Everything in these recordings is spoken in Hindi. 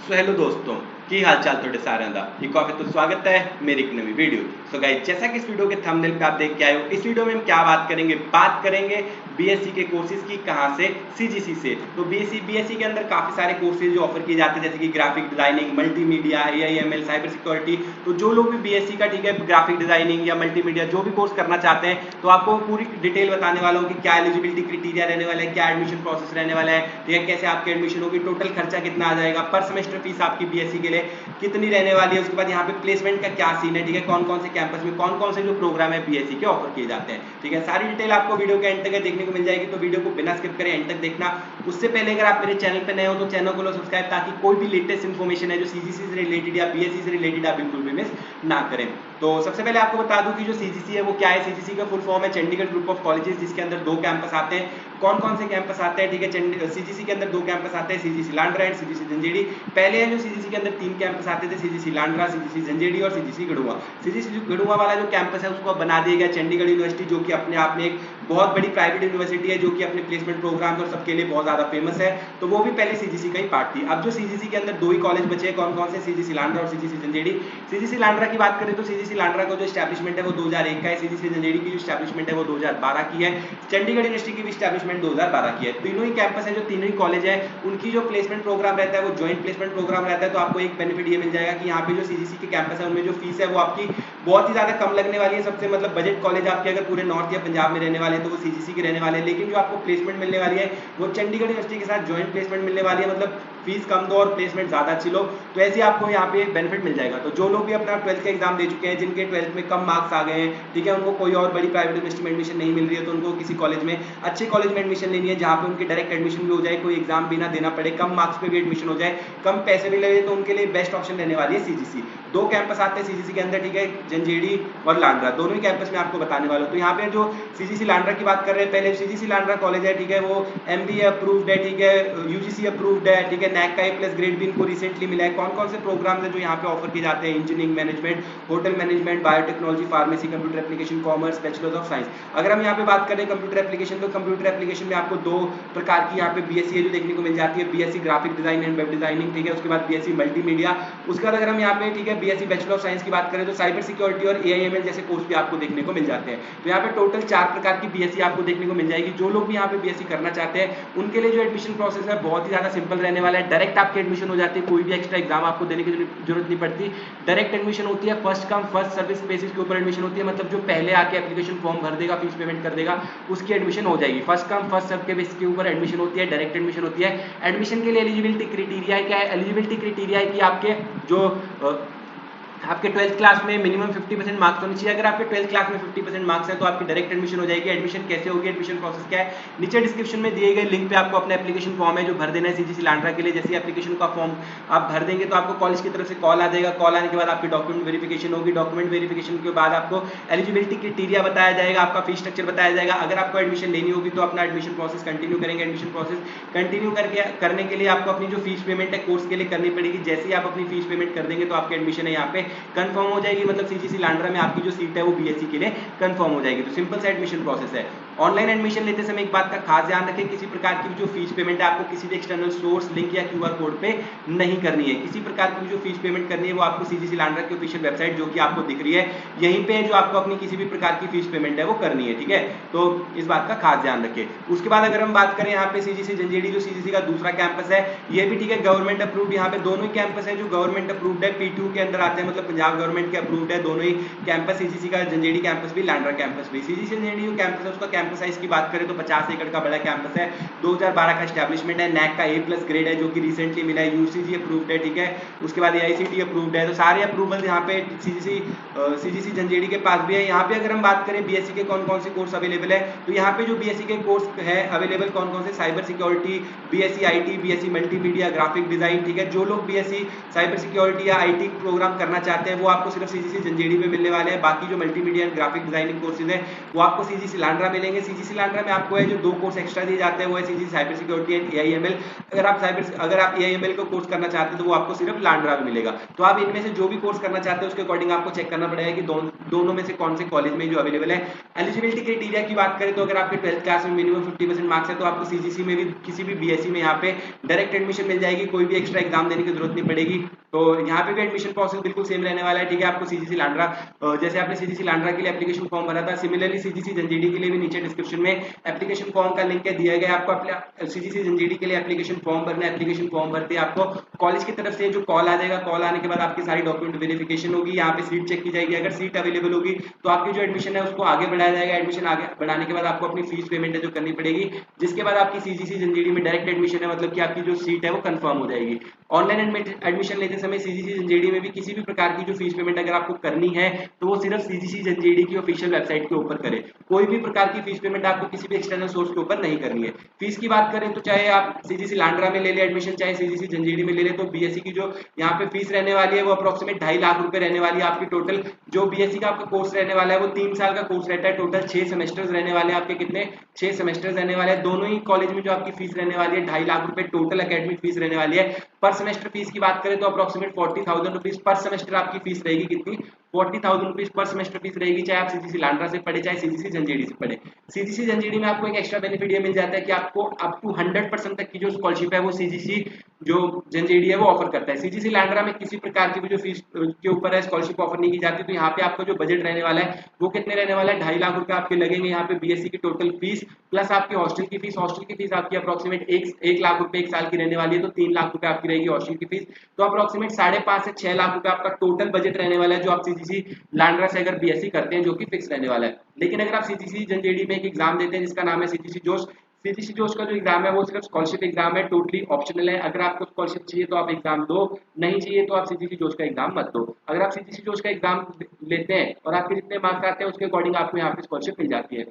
सो हेलो दोस्तों की हाल चाल थोड़े सारे एक और तो स्वागत है मेरी एक नवी वीडियो। सो गाइस, जैसा कि इस वीडियो के थंबनेल पे आप देख के आए हो, इस वीडियो में हम क्या बात करेंगे बीएससी के कोर्सेज की। कहां से? सीजीसी से। तो बीएससी के अंदर काफी सारे कोर्सेज जो ऑफर किए जाते हैं, जैसे कि graphic designing, multimedia, AIML, cyber security. तो जो लोग भी बीएससी का ठीक है ग्राफिक डिजाइनिंग या मल्टीमीडिया जो भी कोर्स करना चाहते हैं, तो आपको पूरी डिटेल बताने वाला हूँ कि क्या एलिजिबिलिटी क्राइटेरिया रहने वाला है, क्या एडमिशन प्रोसेस रहने वाला है, ठीक है, कैसे आपकी एडमिशन होगी, टोटल खर्चा कितना आ जाएगा, पर सेमेस्टर फीस आपकी बीएससी के लिए कितनी रहने वाली है, उसके बाद यहाँ पे प्लेसमेंट का क्या सीन है, ठीक है, कौन कौन से कैंपस में कौन कौन से जो प्रोग्राम है बीएससी के ऑफर किए जाते हैं, ठीक है, सारी डिटेल आपको वीडियो के एंड तक देखने को मिल जाएगी। तो वीडियो को बिना स्किप करें एंड तक देखना। उससे पहले अगर आप मेरे चैनल पर नए हो तो चैनल को लो सब्सक्राइब, ताकि कोई भी लेटेस्ट इन्फॉर्मेशन है जो सीजीसी से रिलेटेड या बीएससी से रिलेटेड आप बिल्कुल भी मिस ना करें। तो सबसे पहले आपको बता दूं कि जो सीजीसी है वो क्या है। सीजीसी का फुल फॉर्म है चंडीगढ़ ग्रुप ऑफ कॉलेजेस, जिसके अंदर दो कैंपस आते हैं। कौन कौन से कैंपस आते हैं, ठीक है, सीजीसी के अंदर दो कैंपस आते हैं, सीजीसी लांड्रा एंड सीजीसी झंझेड़ी। पहले है जो सीजीसी के अंदर तीन कैंपस आते थे, सीजीसी लांड्रा, सीजीसी झंझेड़ी और सीजीसी गढ़ुआ। सीजीसी गढ़ुआ वाला जो कैंपस है उसको बना दिया गया चंडीगढ़ यूनिवर्सिटी, जो कि अपने आप में एक बहुत बड़ी प्राइवेट यूनिवर्सिटी है, जो कि अपने प्लेसमेंट प्रोग्राम और सबके लिए बहुत ज्यादा फेमस है। तो वो भी पहले सीजीसी का ही पार्ट थी। अब जो सीजीसी के अंदर दो ही कॉलेज बचे हैं, कौन कौन से? सीजीसी लांड्रा और सीजीसी झंझेड़ी। सीजीसी लांड्रा की बात करें तो सीजीसी लांड्रा का जो एस्टैब्लिशमेंट है वो 2001 का है। सीजीसी झंझेड़ी की जो एस्टैब्लिशमेंट है वो 2012 की है। चंडीगढ़ यूनिवर्सिटी की भी एस्टैब्लिशमेंट 2012 की है। तीनों ही कैंपस है, जो तीनों ही कॉलेज है, उनकी जो प्लेसमेंट प्रोग्राम रहता है वो ज्वाइंट प्लेसमेंट प्रोग्राम रहता है। तो आपको एक बेनिफिट ये मिल जाएगा कि यहाँ पे जो सीजीसी के कैंपस है उनमें जो फीस है वो आपकी बहुत ही ज्यादा कम लगने वाली है। सबसे मतलब बजट कॉलेज आपके अगर पूरे नॉर्थ या पंजाब में रहने वाले हैं तो वो सीजीसी के रहने वाले हैं, लेकिन जो आपको प्लेसमेंट मिलने वाली है वो चंडीगढ़ यूनिवर्सिटी के साथ ज्वाइंट प्लेसमेंट मिलने वाली है। मतलब फीस कम दो और प्लेसमेंट ज्यादा अच्छी लो, तो ऐसे आपको यहाँ पे बेनिफिट मिल जाएगा। तो जो लोग भी अपना 12th का एग्जाम दे चुके हैं, जिनके 12th में कम मार्क्स आ गए हैं, ठीक है, उनको कोई और बड़ी प्राइवेट यूनिवर्सिटी में एडमिशन नहीं मिल रही है, तो उनको किसी कॉलेज में, अच्छे कॉलेज में एडमिशन लेनी है जहाँ पे उनकी डायरेक्ट एडमिशन भी हो जाए, कोई एग्जाम भी ना देना पड़े, कम मार्क्स पे भी एडमिशन हो जाए, कम पैसे भी लगे, तो उनके लिए बेस्ट ऑप्शन रहने वाली है सीजीसी। दो कैंपस आते हैं सीजीसी के अंदर, ठीक है, झंझेड़ी और लांड्रा, दोनों ही कैंपस में आपको बताने वाला हूँ। तो यहाँ पे जो सीजीसी लांड्रा की बात कर रहे हैं, पहले सीजीसी लांड्रा कॉलेज है, ठीक है, वो एमबीए अप्रूव्ड है, ठीक है, यूजीसी अप्रूव्ड है, ठीक है, नैक का ए+ ग्रेड भी इनको रिसेंटली मिला है। कौन कौन से प्रोग्राम है जो यहाँ पे ऑफर किए जाते हैं? Engineering management, hotel management, biotechnology, pharmacy, computer application, commerce, bachelors of science. अगर हम यहाँ पे बात करें कंप्यूटर एप्लीकेशन, तो कंप्यूटर एप्लीकेशन में आपको दो प्रकार की यहाँ पे बीएससी है जो देखने को मिल जाती है, BSc graphic design and web designing, ठीक है, उसके बाद बीएससी मल्टीमीडिया। उसके बाद अगर हम यहाँ पे, ठीक है, बीएससी बैचलर ऑफ साइंस की बात करें तो साइबर सिक्योरिटी और एआईएमएल जैसे कोर्स भी आपको देखने को मिल जाते हैं। तो यहाँ पे टोटल 4 प्रकार की बीएससी आपको देखने को मिल जाएगी। जो लोग भी यहाँ पे बीएससी करना चाहते हैं उनके लिए जो एडमिशन प्रोसेस है बहुत ही ज्यादा सिंपल रहने वाला है। डायरेक्ट आपकी एडमिशन हो जाती है, कोई भी एक्स्ट्रा एग्जाम आपको देने की जरूरत नहीं पड़ती। डायरेक्ट एडमिशन होती है, first come first service basis के ऊपर एडमिशन होती है। मतलब जो पहले आके एप्लीकेशन फॉर्म भर देगा, फीस पेमेंट कर देगा, उसकी एडमिशन हो जाएगी। फर्स्ट कम फर्स्ट सर्व के बेसिस के ऊपर एडमिशन होती है, डायरेक्ट एडमिशन होती है। एडमिशन के लिए एलिजिबिलिटी क्राइटेरिया क्या है? एलिजिबिलिटी क्राइटेरिया है कि आपके जो आपके 12th क्लास में मिनिमम 50% मार्क्स होने चाहिए। अगर आपके 12th क्लास में 50% मार्क्स है तो आपकी डायरेक्ट एडमिशन हो जाएगी। एडमिशन कैसे होगी, एडमिशन प्रोसेस क्या है, नीचे डिस्क्रिप्शन में दिए गए लिंक पे आपको अपना एप्लीकेशन फॉर्म है जो भर देना है सीजीसी लांड्रा के लिए। जैसे एप्लीकेशन का फॉर्म आप भर देंगे तो आपको कॉलेज की तरफ से कॉल आ जाएगा। कॉल आने के बाद आपकी डॉक्यूमेंट वेरिफिकेशन होगी। डॉक्यूमेंट वेरिफिकेशन के बाद आपको एलिजिबिलिटी क्राइटेरिया बताया जाएगा, आपका फीस स्ट्रक्चर बताया जाएगा। अगर आपको एडमिशन लेनी होगी तो अपना एडमिशन प्रोसेस कंटिन्यू करेंगे। एडमिशन प्रोसेस कंटिन्यू करने के लिए आपको अपनी जो फीस पेमेंट है कोर्स के लिए करनी पड़ेगी। जैसे ही आप अपनी फीस पेमेंट कर देंगे तो आपकी एडमिशन है यहाँ पे कंफर्म हो जाएगी। मतलब सीजीसी लांड्रा में आपकी जो सीट है वो बीएससी के लिए कंफर्म हो जाएगी। तो सिंपल सा एडमिशन प्रोसेस है। ऑनलाइन एडमिशन लेते समय एक बात का खास ध्यान रखें, किसी प्रकार की जो फीस पेमेंट है आपको किसी भी एक्सटर्नल सोर्स, लिंक या क्यूआर कोड पे नहीं करनी है। किसी प्रकार की जो फीस पेमेंट करनी है वो आपको सीजीसी लांड्रा की ऑफिशियल वेबसाइट जो कि आपको दिख रही है यहीं पे जो आपको अपनी किसी भी प्रकार की फीस पेमेंट है वो करनी है, ठीक है। तो इस बात का खास ध्यान रखें। उसके बाद अगर हम बात करें यहाँ पे सीजीसी झंझेड़ी, जो सीजीसी का दूसरा कैंपस है, ये भी ठीक है गवर्नमेंट अप्रूव्ड। यहाँ पे दोनों ही कैंपस है जो गवर्नमेंट अप्रूव्ड है, पीटीयू के अंदर आते हैं, मतलब पंजाब गवर्नमेंट के अप्रूव्ड है दोनों ही कैंपस। सीजीसी का झंझेड़ी कैंपस भी, लांड्रा कैंपस भी। सीजीसी झंझेड़ी जो कैंपस है उसका कैंपस साइज की बात करें तो 50 एकड़ का बड़ा कैंपस है। 2012 का एस्टैब्लिशमेंट है, नैक का ए+ ग्रेड है जो कि रिसेंटली मिला है, यूजीसी अप्रूव्ड है, ठीक है। उसके बाद एआईसीटी अप्रूव्ड है। तो सारे अप्रूवल यहाँ पे सीजीसी झंझेड़ी के पास भी है। यहाँ पे अगर हम बात करें बीएससी के कौन कौन से कोर्स अवेलेबल है, तो यहाँ पे जो बीएससी के कोर्स है अवेलेबल कौन कौन से? Cyber security, BSc IT, BSc multimedia, graphic design, ठीक है। जो लोग बीएससी साइबर सिक्योरिटी या आईटी प्रोग्राम करना चाहते हैं वो आपको सिर्फ सीजीसी झंझेड़ी में मिलने वाले हैं। बाकी जो multimedia and graphic designing courses है वो आपको सीजीसी लांड्रा मिलेंगे। देखेंगे सीजीसी लांड्रा में आपको है जो 2 कोर्स एक्स्ट्रा दिए जाते हैं वो है CGC cyber security and AIML. अगर आप एआईएमएल को कोर्स करना चाहते हैं तो वो आपको सिर्फ लांड्रा में मिलेगा। तो आप इनमें से जो भी कोर्स करना चाहते हैं उसके अकॉर्डिंग आपको चेक करना पड़ेगा कि दोनों में से कौन से कॉलेज में जो अवेलेबल है। एलिजिबिलिटी क्राइटेरिया की बात करें तो अगर आपके 12th क्लास में मिनिमम 50% मार्क्स है तो आपको सीजीसी में भी किसी भी बीएससी में यहाँ पे डायरेक्ट एडमिशन मिल जाएगी, कोई भी एक्स्ट्रा एग्जाम देने की जरूरत नहीं पड़ेगी। तो यहाँ पे भी एडमिशन प्रोसेस बिल्कुल सेम रहने वाला है, ठीक है। आपको सीजीसी लांड्रा जैसे आपने सीजीसी लांड्रा के लिए एप्लीकेशन फॉर्म भरा था, सिमिलरली सीजीसी जंजीडी के लिए भी नीचे डिस्क्रिप्शन में एप्लीकेशन फॉर्म का लिंक दिया गया। आपको सीजीसी जंजीडी के लिए एप्लीकेशन फॉर्म भरना है। एप्लीकेशन फॉर्म भरते आपको कॉलेज की तरफ से जो कॉल आ जाएगा, कॉल आने के बाद आपकी सारी डॉक्यूमेंट वेरिफिकेशन होगी, यहाँ पे सीट चेक की जाएगी। अगर सीट अवेलेबल होगी तो आपकी जो एडमिशन है उसको आगे बढ़ाया जाएगा। एडमिशन आगे बढ़ाने के बाद आपको अपनी फीस पेमेंट है जो करनी पड़ेगी, जिसके बाद आपकी सीजीसी जंजीडी में डायरेक्ट एडमिशन है, मतलब कि आपकी जो सीट है वो कंफर्म हो जाएगी। ऑनलाइन एडमिशन लेते समय सीजीसी जंजीडी में भी किसी भी प्रकार की जो फीस पेमेंट अगर आपको करनी है तो वो सिर्फ सीजीसी जंजीडी की ऑफिशियल वेबसाइट के ऊपर करें। कोई भी प्रकार की फीस पेमेंट आपको किसी भी एक्सटर्नल सोर्स के ऊपर नहीं करनी है। फीस की बात करें तो चाहे आप सीजीसी लांड्रा में ले ले एडमिशन, चाहे सीजीसी जंजीडी में ले ले, तो बीएससी की जो यहाँ पे फीस रहने वाली है वो अप्रोक्सीमेट 2.5 लाख रुपए रहने वाली है। आपकी टोटल जो बीएससी का आपका कोर्स रहने वाला है वो 3 साल का कोर्स रहता है। टोटल 6 सेमेस्टर्स रहने वाले हैं आपके। कितने? 6 सेमेस्टर्स रहने वाले हैं। दोनों ही कॉलेज में जो आपकी फीस रहने वाली है 2.5 लाख रुपए टोटल एकेडमिक फीस रहने वाली है। पर सेमेस्टर फीस की बात करें तो अप्रोक्सीमेट 40,000 रुपीज पर सेमेस्टर आपकी फीस रहेगी। कितनी? 40,000 रुपीज पर सेमेस्टर फीस रहेगी, चाहे आप सीजीसी लांड्रा से पढ़े चाहे सीजीसी जंजीडी से पढ़े। सीजीसी जंजीडी में आपको एक एक्स्ट्रा बेनिफिट ये मिल जाता है कि आपको अप टू 100% तक की जो स्कॉलरशिप है वो सीजीसी जो जंजीडी है वो ऑफर करता है। सीजीसी लांड्रा में किसी प्रकार की भी जो फीस के ऊपर है स्कॉलरशिप ऑफर नहीं की जाती। तो यहाँ पे आपका जो बजट रहने वाला है वो कितने रहने वाला है? 2.5 लाख रुपए आपके लगेंगे यहाँ पे बीएससी की टोटल फीस प्लस आपकी हॉस्टल की फीस। हॉस्टल की फीस आपकी अप्रोक्सीमेट 1 लाख रुपए 1 साल की रहने वाली है, तो 3 लाख रुपए आपकी रहेगी हॉस्टल की फीस। तो अप्रोक्सीमेट 5.5 से 6 लाख रुपए आपका टोटल बजट रहने वाला है जो आप सीजीसी लांड्रा से अगर बीएससी करते हैं, जो कि फिक्स रहने वाला है। लेकिन अगर आप सीजीसी जंजीडी में एक एग्जाम देते हैं जिसका नाम है सीजीसी जोश, सीजीसी जोश का जो एग्जाम है वो सिर्फ स्कॉलरशिप एग्जाम है, टोटली ऑप्शनल है। अगर आपको स्कॉलरशिप चाहिए तो आप एग्जाम दो, नहीं चाहिए तो आप सीजीसी जोश का एग्जाम मत दो। अगर आप सीजीसी जोश का एग्जाम लेते हैं और आपके जितने मार्क्स आते हैं उसके अकॉर्डिंग आपको यहाँ पे स्कॉलरशिप मिल जाती है।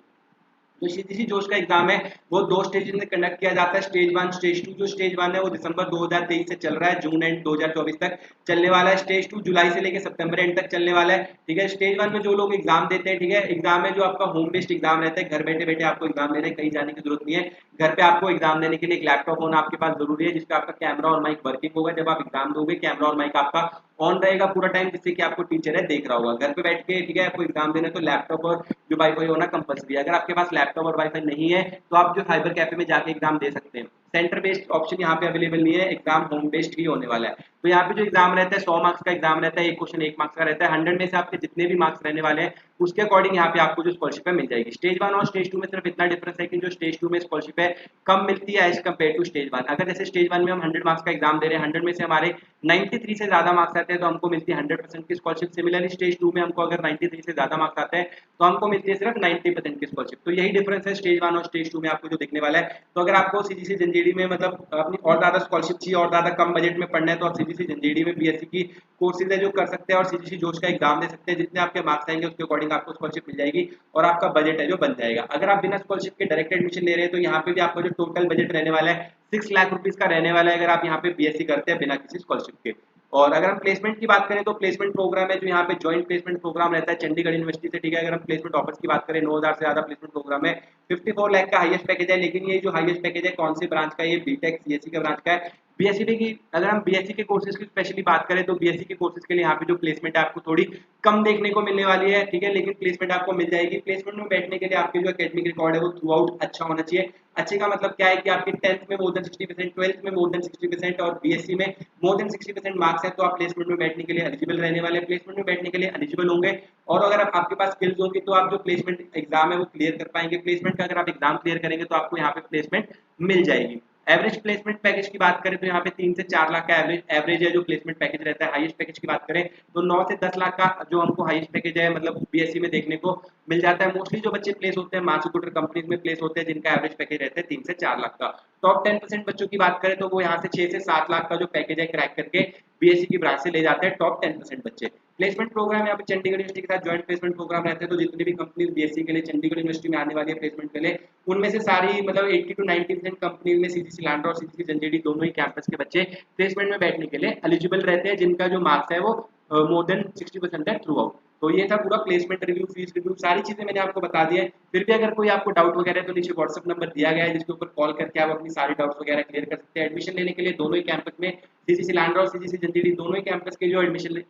जो सीजीसी जोश का एग्जाम है वो 2 स्टेज में कंडक्ट किया जाता है, स्टेज 1 स्टेज 2। जो स्टेज 1 है वो दिसंबर 2023 से चल रहा है, जून एंड 2024 तक चलने वाला है। स्टेज 2 जुलाई से लेकर सितंबर एंड तक चलने वाला है, ठीक है। स्टेज 1 में जो लोग एग्जाम देते हैं, ठीक है, एग्जाम में जो आपका होम बेस्ड एग्जाम रहता है, घर बैठे बैठे आपको एग्जाम देना है, कहीं जाने की जरूरत नहीं है। घर पे आपको एग्जाम देने के लिए एक लैपटॉप होना आपके पास जरूरी है जिसका आपका कैमरा और माइक वर्किंग होगा। जब आप एग्जाम दोगे कैमरा और माइक आपका ऑन रहेगा पूरा टाइम, जिससे कि आपको टीचर है देख रहा होगा। घर पे बैठ के, ठीक है, आपको एग्जाम देना है तो लैपटॉप और जो वाईफाई होना कंपलसरी है। अगर आपके पास लैपटॉप और वाईफाई नहीं है तो आप जो साइबर कैफे में जाके एग्जाम दे सकते हैं। सेंटर बेस्ड ऑप्शन यहाँ पे अवेलेबल नहीं है, एग्जाम होम बेस्ड ही होने वाला है। तो यहाँ पे जो एग्जाम रहता है 100 मार्क्स का एग्जाम रहता है, एक क्वेश्चन 1 मार्क्स का रहता है। 100 में से आपके जितने भी मार्क्स रहने वाले हैं उसके अकॉर्डिंग यहाँ पे आपको जो स्कॉलरशिप है मिल जाएगी। स्टेज 1 और स्टेज 2 में सिर्फ इतना डिफरेंस है कि जो स्टेज 2 में स्कॉलरशिप है कम मिलती है एज कम्पेयर टू स्टेज 1। अगर जैसे स्टेज 1 में हम 100 मार्क्स का एग्जाम दे रहे हैं, 100 में से हमारे 93 से ज्यादा मार्क्स आते हैं तो हमको मिलती है 100% की स्कॉलरशिप। सिमिलरली स्टेज 2 में हमको अगर 93 से ज्यादा मार्क्स आते हैं तो हमको मिलती है सिर्फ 90% की स्कॉलरशिप। तो यही डिफरेंस है स्टेज 1 और स्टेज 2 में आपको जो दिखने वाला है। तो अगर आपको सीजीसी जंजीडी में मतलब अपनी और ज्यादा स्कॉलरशिप चाहिए और ज्यादा कम बजट में पढ़ना है तो आप सीजीसी जंजीडी में बीएससी की कोर्सेज है जो कर सकते हैं और सीजीसी जोश का एग्जाम दे सकते हैं। जितने आपके मार्क्स आएंगे उसके अकॉर्डिंग आपको स्कॉलरशिप मिल जाएगी और आपका बजट है जो बन जाएगा। अगर आप बिना स्कॉलरशिप के डायरेक्ट एडमिशन ले रहे हैं तो यहाँ पे भी आपका जो टोटल बजट रहने वाला है 6 लाख रुपीज का रहने वाला है अगर आप यहाँ पे बीएससी करते हैं बिना किसी स्कॉलरशिप के। और अगर हम प्लेसमेंट की बात करें तो प्लेसमेंट प्रोग्राम है जो यहाँ पे ज्वाइंट प्लेसमेंट प्रोग्राम रहता है चंडीगढ़ यूनिवर्सिटी से, ठीक है। अगर हम प्लेसमेंट ऑफर्स की बात करें 9,000 से ज्यादा प्लेसमेंट प्रोग्राम है, 54 लाख का हाईएस्ट पैकेज है। लेकिन ये जो हाईएस्ट पैकेज है कौन से ब्रांच का? ये बीटेक सीएससी के ब्रांच का है। बीएससी की अगर हम बीएससी के कोर्सेज की स्पेशली बात करें तो बीएससी के कोर्सेज के लिए यहाँ पे जो प्लेसमेंट है आपको थोड़ी कम देखने को मिलने वाली है, ठीक है, लेकिन प्लेसमेंट आपको मिल जाएगी। प्लेसमेंट में बैठने के लिए आपके जो एकेडमिक रिकॉर्ड है वो थ्रू आउट अच्छा होना चाहिए। अच्छे का मतलब क्या है कि आपके 10th में मोर देन 60%, 12th में मोर देन 60% और बीएससी में मोर देन 60% मार्क्स है तो आप प्लेसमेंट में बैठने के लिए एलिजिबल रहने वाले, प्लेसमेंट में बैठने के लिए एलिजिबल होंगे। और अगर आपके पास स्किल्स होंगी तो आप जो प्लेसमेंट एग्जाम है वो क्लियर कर पाएंगे। प्लेसमेंट का अगर आप एग्जाम क्लियर करेंगे तो आपको यहाँ पे प्लेसमेंट मिल जाएगी। एवरेज प्लेसमेंट पैकेज की बात करें तो यहाँ पे 3 से 4 लाख का एवरेज है जो प्लेसमेंट पैकेज रहता है। हाईएस्ट पैकेज की बात करें तो 9 से 10 लाख का जो हमको हाईएस्ट पैकेज है मतलब बीएससी में देखने को मिल जाता है। मोस्टली जो बच्चे प्लेस होते हैं मास रिक्रूटर कंपनीज में प्लेस होते हैं जिनका एवरेज पैकेज रहता है 3 से 4 लाख का। टॉप 10% बच्चों की बात करें तो वो यहाँ से 6 से 7 लाख का जो पैकेज है क्रैक करके बीएससी की ब्रांच से ले जाते हैं टॉप 10% बच्चे। प्लेसमेंट प्रोग्राम यहाँ पे चंडीगढ़ यूनिवर्सिटी के साथ ज्वाइंट प्लेसमेंट प्रोग्राम रहते हैं तो जितनी भी कंपनीज बीएससी के लिए चंडीगढ़ यूनिवर्सिटी में आने वाली है प्लेसमेंट के लिए उनमें से सारी मतलब 80 to 90% कंपनीज में सीजीसी लांड्रा और सीजीसी जंजीडी दोनों ही कैंपस के बच्चे प्लेसमेंट में बैठने के लिए एलिजिबल रहते हैं जिनका जो मार्क्स है वो मोर देन 60% है थ्रू आउट। तो ये था पूरा प्लेसमेंट रिव्यू, फीस रिव्यू, सारी चीजें मैंने आपको बता दी है। फिर भी अगर कोई आपको डाउट वगैरह है तो नीचे व्हाट्सअप नंबर दिया गया है जिसके ऊपर कॉल करके आप अपनी सारी डाउट्स वगैरह क्लियर कर सकते हैं। एडमिशन लेने के लिए दोनों ही कैंपस में, सीजीसी लांड्रा और सीजीसी जंजीरी, दोनों ही कैंपस के जो एडमिशन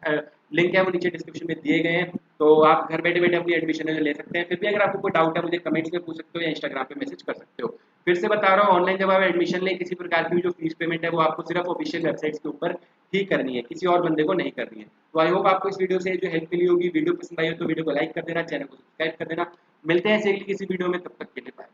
लिंक है वो नीचे डिस्क्रिप्शन में दिए गए हैं, तो आप घर बैठे बैठे अपनी एडमिशन ले सकते हैं। फिर भी अगर आपको कोई डाउट है मुझे कमेंट्स में पूछ सकते हो या इंस्टाग्राम पे मैसेज कर सकते हो। फिर से बता रहा हूँ, ऑनलाइन जब आप एडमिशन लें किसी प्रकार की जो फीस पेमेंट है वो आपको सिर्फ ऑफिशियल वेबसाइट्स के ऊपर ही करनी है, किसी और बंदे को नहीं करनी है। तो आई होप आपको इस वीडियो से जो हेल्प मिली होगी। वीडियो पसंद आई हो तो वीडियो को लाइक कर देना, चैनल को सब्सक्राइब कर देना। मिलते हैं ऐसे किसी वीडियो में, तब तक के लिए बाय।